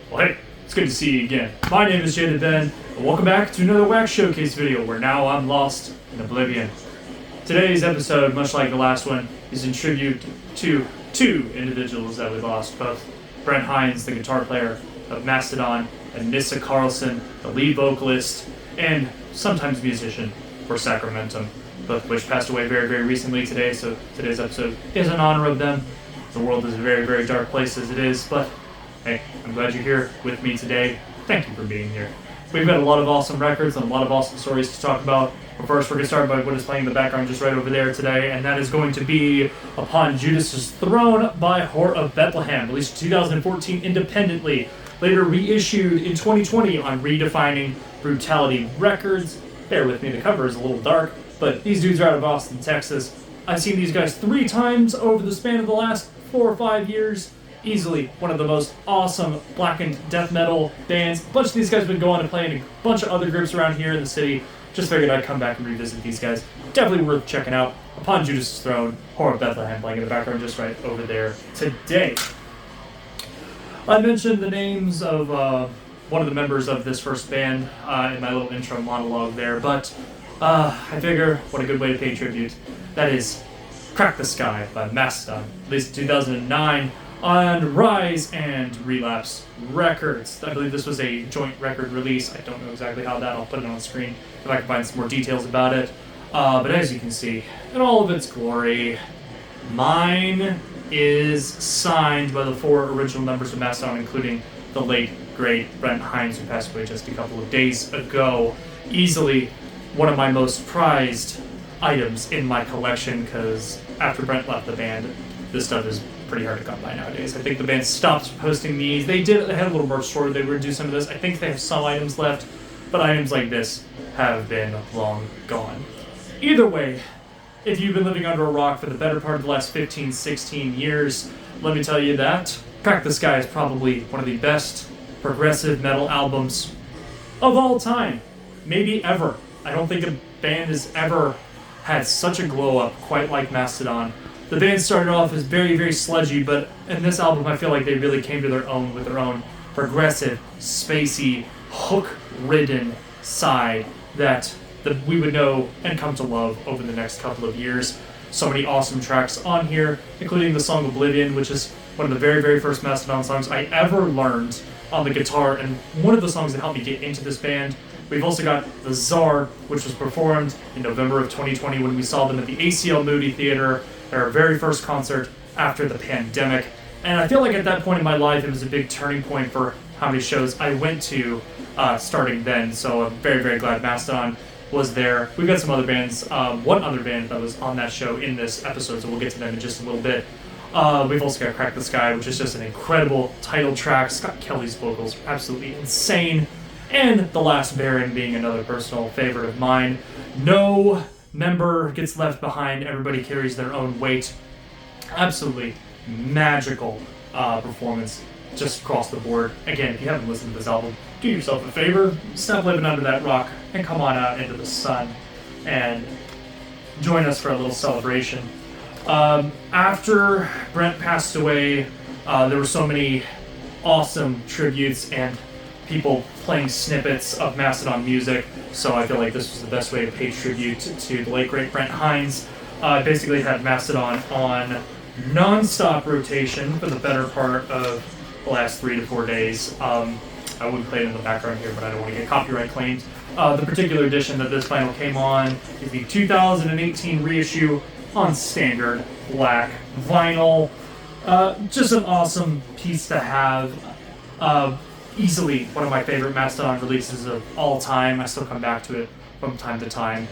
Well, hey, it's good to see you again. My name is Jaded Ben, and welcome back to another Wax Showcase video where now I'm lost in oblivion. Today's episode, much like the last one, is in tribute to two individuals that we lost, both Brent Hinds, the guitar player of Mastodon, and Nissa Carlson, the lead vocalist and sometimes musician for Sacramentum, both of which passed away very, very recently today, so today's episode is in honor of them. The world is a very, very dark place as it is, but hey, I'm glad you're here with me today. Thank you for being here. We've got a lot of awesome records and a lot of awesome stories to talk about. But first, we're going to start by what is playing in the background just right over there today, and that is going to be Upon Judas' Throne by Whore of Bethlehem, released in 2014 independently, later reissued in 2020 on Redefining Brutality Records. Bear with me, the cover is a little dark, but these dudes are out of Austin, Texas. I've seen these guys 3 times over the span of the last 4 or 5 years. Easily one of the most awesome blackened death metal bands. A bunch of these guys have been going to play in a bunch of other groups around here in the city. Just figured I'd come back and revisit these guys. Definitely worth checking out. Upon Judas' Throne, Whore of Bethlehem playing in the background just right over there today. I mentioned the names of one of the members of this first band in my little intro monologue there, but I figure what a good way to pay tribute. That is Crack the Skye by Mastodon, released in 2009 on Rise and Relapse Records. I believe this was a joint record release. I don't know exactly how that, I'll put it on screen if I can find some more details about it. But as you can see, in all of its glory, mine is signed by the 4 original members of Mastodon, including the late, great Brent Hinds, who passed away just a couple of days ago. Easily one of my most prized items in my collection, because after Brent left the band, this stuff is pretty hard to come by nowadays. I think the band stopped posting these. They had a little merch store they would do some of this. I think they have some items left, but items like this have been long gone. Either way, if you've been living under a rock for the better part of the last 15, 16 years, let me tell you that Crack the Skye is probably one of the best progressive metal albums of all time. Maybe ever. I don't think a band has ever had such a glow up quite like Mastodon. The band started off as very, very sludgy, but in this album I feel like they really came to their own with their own progressive, spacey, hook-ridden side that we would know and come to love over the next couple of years. So many awesome tracks on here, including the song Oblivion, which is one of the very, very first Mastodon songs I ever learned on the guitar, and one of the songs that helped me get into this band. We've also got The Czar, which was performed in November of 2020 when we saw them at the ACL Moody Theater, our very first concert after the pandemic. And I feel like at that point in my life, it was a big turning point for how many shows I went to starting then. So I'm very, very glad Mastodon was there. We've got some other bands, one other band that was on that show in this episode, so we'll get to them in just a little bit. We've also got Crack the Skye, which is just an incredible title track. Scott Kelly's vocals are absolutely insane. And The Last Baron being another personal favorite of mine. No member gets left behind. Everybody carries their own weight. Absolutely magical performance just across the board. Again, if you haven't listened to this album, do yourself a favor. Stop living under that rock and come on out into the sun and join us for a little celebration. After Brent passed away, there were so many awesome tributes and people playing snippets of Mastodon music, so I feel like this was the best way to pay tribute to the late great Brent Hinds. Basically had Mastodon on non-stop rotation for the better part of the last 3 to 4 days. I would play it in the background here, but I don't want to get copyright claimed. The particular edition that this vinyl came on is the 2018 reissue on standard black vinyl. Just an awesome piece to have. Easily one of my favorite Mastodon releases of all time. I still come back to it from time to time.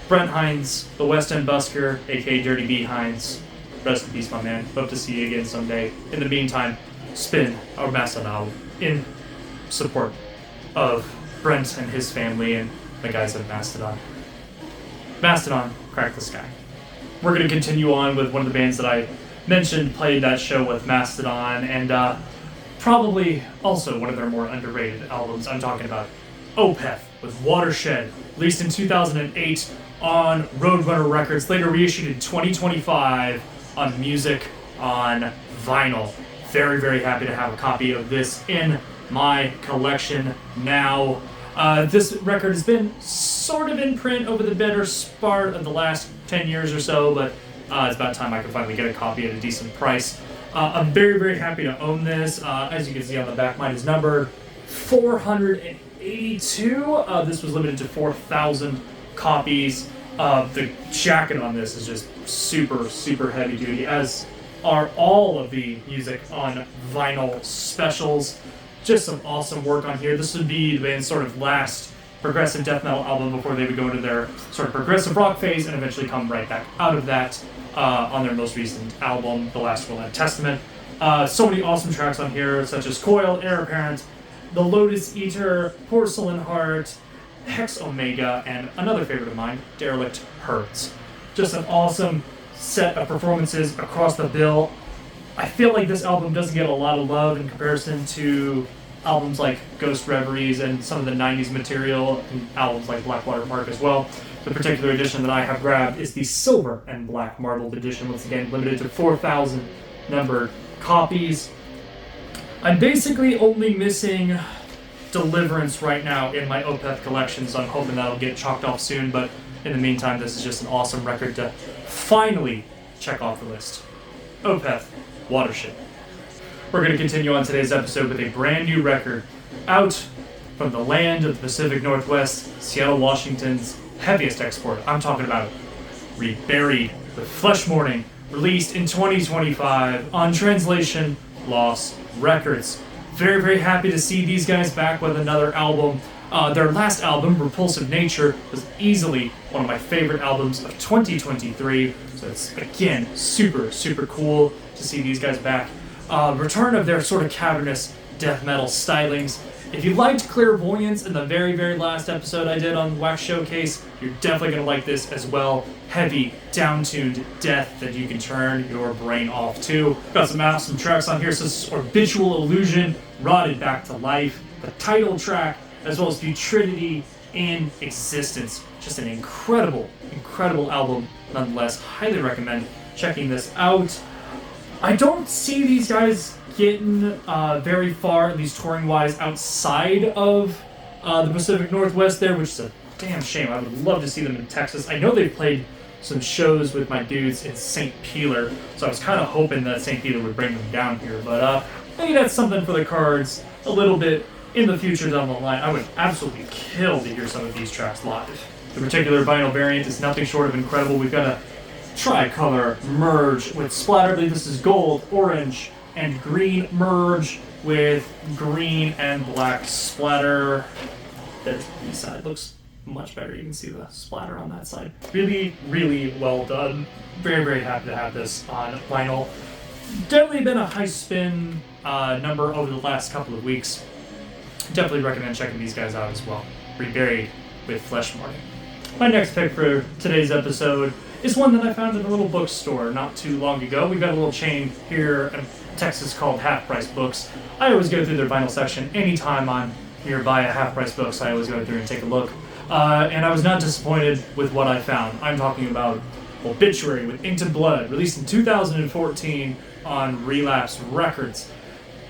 Brent Hinds, the West End Busker, aka Dirty B Hinds. Rest in peace, my man. Hope to see you again someday. In the meantime, spin our Mastodon album in support of Brent and his family and the guys at Mastodon. Mastodon, Crack the Skye. We're going to continue on with one of the bands that I mentioned played that show with Mastodon, and probably also one of their more underrated albums. I'm talking about Opeth with Watershed, released in 2008 on Roadrunner Records, later reissued in 2025 on Music on Vinyl. Very, very happy to have a copy of this in my collection now. This record has been sort of in print over the better part of the last 10 years or so, but it's about time I could finally get a copy at a decent price. I'm very, very happy to own this. As you can see on the back, mine is numbered 482. This was limited to 4,000 copies. The jacket on this is just super, super heavy duty, as are all of the music on vinyl specials. Just some awesome work on here. This would be the band's sort of last progressive death metal album before they would go into their sort of progressive rock phase and eventually come right back out of that on their most recent album, The Last Will and Testament. So many awesome tracks on here, such as Coil, Heir Apparent, The Lotus Eater, Porcelain Heart, Hex Omega, and another favorite of mine, Derelict Hertz. Just an awesome set of performances across the bill. I feel like this album doesn't get a lot of love in comparison to albums like Ghost Reveries and some of the 90s material, and albums like Blackwater Mark as well. The particular edition that I have grabbed is the Silver and Black Marbled edition, once again limited to 4,000 numbered copies. I'm basically only missing Deliverance right now in my Opeth collection, so I'm hoping that'll get chalked off soon, but in the meantime, this is just an awesome record to finally check off the list. Opeth, Watershed. We're going to continue on today's episode with a brand new record out from the land of the Pacific Northwest, Seattle, Washington's heaviest export. I'm talking about Reburied with Flesh Mourning, released in 2025 on Translation Loss Records. Very, very happy to see these guys back with another album. Their last album, Repulsive Nature, was easily one of my favorite albums of 2023. So it's, again, super, super cool to see these guys back. Return of their sort of cavernous death metal stylings. If you liked Clairvoyance in the very, very last episode I did on Wax Showcase, you're definitely going to like this as well. Heavy, down-tuned death that you can turn your brain off to. Got some awesome tracks on here, such as Orbital Illusion, Rotted Back to Life, the title track, as well as Putridity in Existence. Just an incredible, incredible album nonetheless. Highly recommend checking this out. I don't see these guys getting very far, at least touring-wise, outside of the Pacific Northwest there, which is a damn shame. I would love to see them in Texas. I know they've played some shows with my dudes in St. Peter, so I was kind of hoping that St. Peter would bring them down here, but maybe that's something for the cards a little bit in the future down the line. I would absolutely kill to hear some of these tracks live. The particular vinyl variant is nothing short of incredible. We've got a tricolor merge with splatter. I believe this is gold, orange, and green merge with green and black splatter. There's the B-side. Looks much better. You can see the splatter on that side. Really, really well done. Very, very happy to have this on vinyl. Definitely been a high spin number over the last couple of weeks. Definitely recommend checking these guys out as well. Reburied with Flesh Mourning. My next pick for today's episode is one that I found in a little bookstore not too long ago. We've got a little chain here in Texas called Half Price Books. I always go through their vinyl section anytime I'm nearby a Half Price Books. I always go through and take a look. And I was not disappointed with what I found. I'm talking about Obituary with Inked in Blood, released in 2014 on Relapse Records.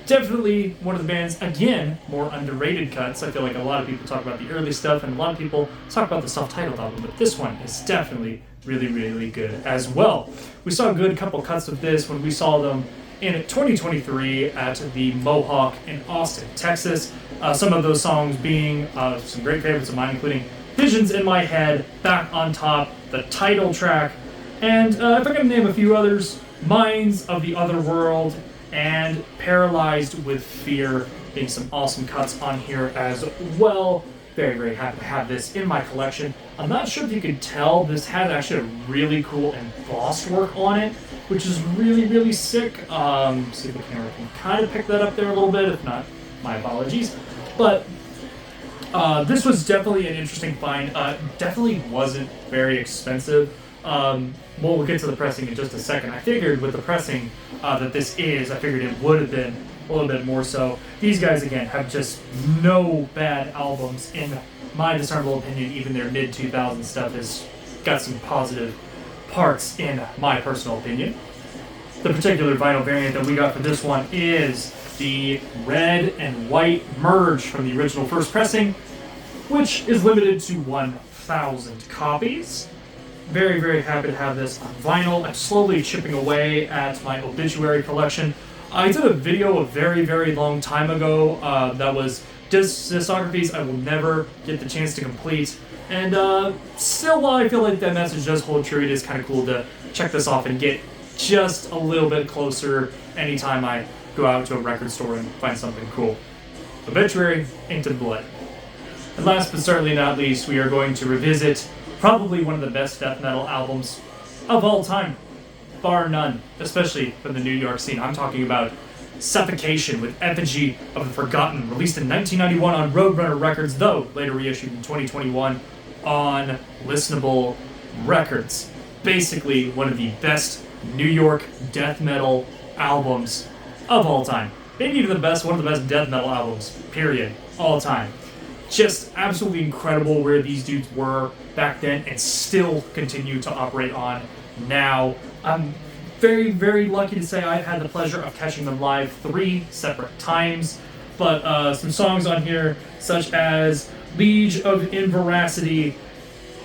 Definitely one of the band's, again, more underrated cuts. I feel like a lot of people talk about the early stuff, and a lot of people talk about the self-titled album, but this one is definitely really, really good as well. We saw a good couple cuts of this when we saw them in 2023 at the Mohawk in Austin, Texas. Some of those songs being some great favorites of mine, including Visions in My Head, Back on Top, the title track, and if I can name a few others, Minds of the Other World, and Paralyzed with Fear, being some awesome cuts on here as well. Very, very happy to have this in my collection. I'm not sure if you could tell, this has actually a really cool embossed work on it, which is really, really sick. See if the camera can kind of pick that up there a little bit. If not, my apologies. But this was definitely an interesting find. Definitely wasn't very expensive. We'll get to the pressing in just a second. I figured with the pressing that this is, I figured it would have been a little bit more so. These guys, again, have just no bad albums in my discernible opinion. Even their mid-2000s stuff has got some positive parts in my personal opinion. The particular vinyl variant that we got for this one is the red and white merge from the original first pressing, which is limited to 1,000 copies. Very, very happy to have this on vinyl. I'm slowly chipping away at my obituary collection. I did a video a very, very long time ago that was discographies I will never get the chance to complete. And still, while I feel like that message does hold true, it is kind of cool to check this off and get just a little bit closer anytime I go out to a record store and find something cool. Obituary, Inked in Blood. And last but certainly not least, we are going to revisit probably one of the best death metal albums of all time, bar none, especially from the New York scene. I'm talking about Suffocation with Effigy of the Forgotten, released in 1991 on Roadrunner Records, though later reissued in 2021 on Listenable Records. Basically, one of the best New York death metal albums of all time. Maybe even one of the best death metal albums, period, all time. Just absolutely incredible where these dudes were back then and still continue to operate on now. I'm very, very lucky to say I've had the pleasure of catching them live 3 separate times. But some songs on here, such as Liege of Inveracity,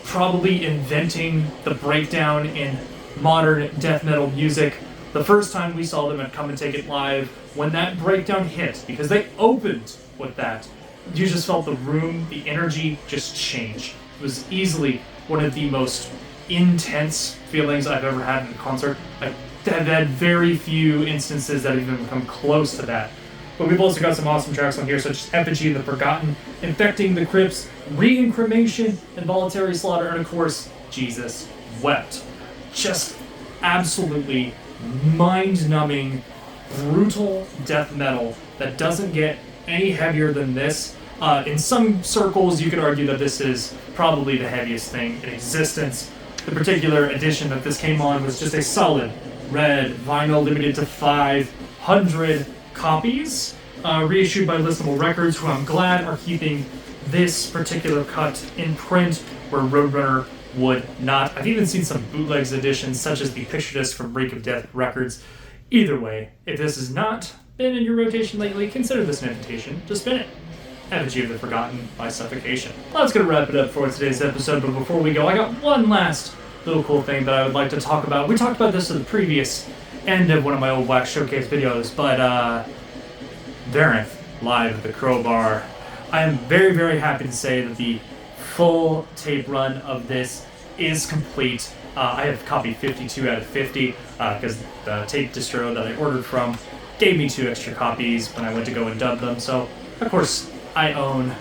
probably inventing the breakdown in modern death metal music. The first time we saw them at Come and Take It Live, when that breakdown hit, because they opened with that, you just felt the room, the energy just change. It was easily one of the most intense feelings I've ever had in a concert. I've had very few instances that have even come close to that. But we've also got some awesome tracks on here, such as Effigy of the Forgotten, Infecting the Crypts, Reincarnation, Involuntary Slaughter, and of course, Jesus Wept. Just absolutely mind-numbing, brutal death metal that doesn't get any heavier than this. In some circles, you could argue that this is probably the heaviest thing in existence. The particular edition that this came on was just a solid red vinyl, limited to 500 copies, reissued by Listenable Records, who I'm glad are keeping this particular cut in print, where Roadrunner would not. I've even seen some bootlegs editions, such as the Picture Disc from Break of Death Records. Either way, if this has not been in your rotation lately, consider this an invitation to spin it. Effigy of the Forgotten by Suffocation. Well, that's going to wrap it up for today's episode, but before we go, I got one last little cool thing that I would like to talk about. We talked about this at the previous end of one of my old Wax Showcase videos, but Varanth, live at the Crowbar. I am very, very happy to say that the full tape run of this is complete. I have copy 52 out of 50 because the tape distro that I ordered from gave me 2 extra copies when I went to go and dub them, so of course I own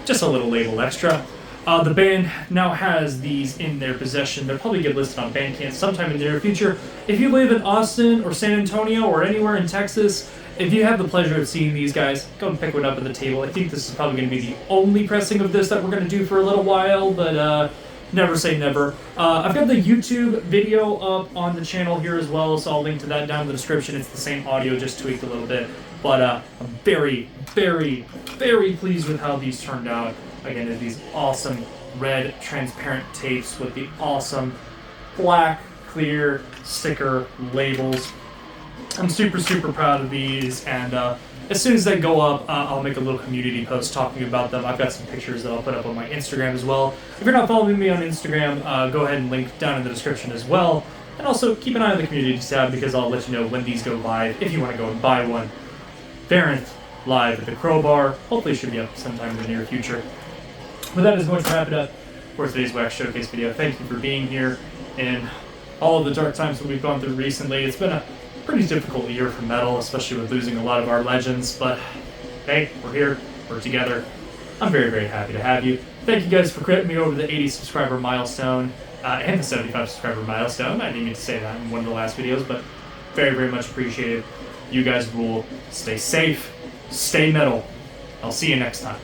just a little label extra. The band now has these in their possession. They'll probably get listed on Bandcamp sometime in the near future. If you live in Austin or San Antonio or anywhere in Texas, if you have the pleasure of seeing these guys, go and pick one up at the table. I think this is probably going to be the only pressing of this that we're going to do for a little while, but never say never. I've got the YouTube video up on the channel here as well, so I'll link to that down in the description. It's the same audio, just tweaked a little bit. But I'm very, very, very pleased with how these turned out. Again, these awesome red transparent tapes with the awesome black clear sticker labels. I'm super, super proud of these, and as soon as they go up, I'll make a little community post talking about them. I've got some pictures that I'll put up on my Instagram as well. If you're not following me on Instagram, go ahead and link down in the description as well. And also keep an eye on the community tab, because I'll let you know when these go live if you want to go and buy one. Varanth, live at the Crowbar. Hopefully it should be up sometime in the near future. But that is going to wrap it up for today's Wax Showcase video. Thank you for being here in all of the dark times that we've gone through recently. It's been a pretty difficult year for metal, especially with losing a lot of our legends, but hey, we're here, we're together. I'm very, very happy to have you. Thank you guys for crediting me over the 80 subscriber milestone and the 75 subscriber milestone. I didn't mean to say that in one of the last videos, but very, very much appreciated. You guys rule. Stay safe, stay metal. I'll see you next time.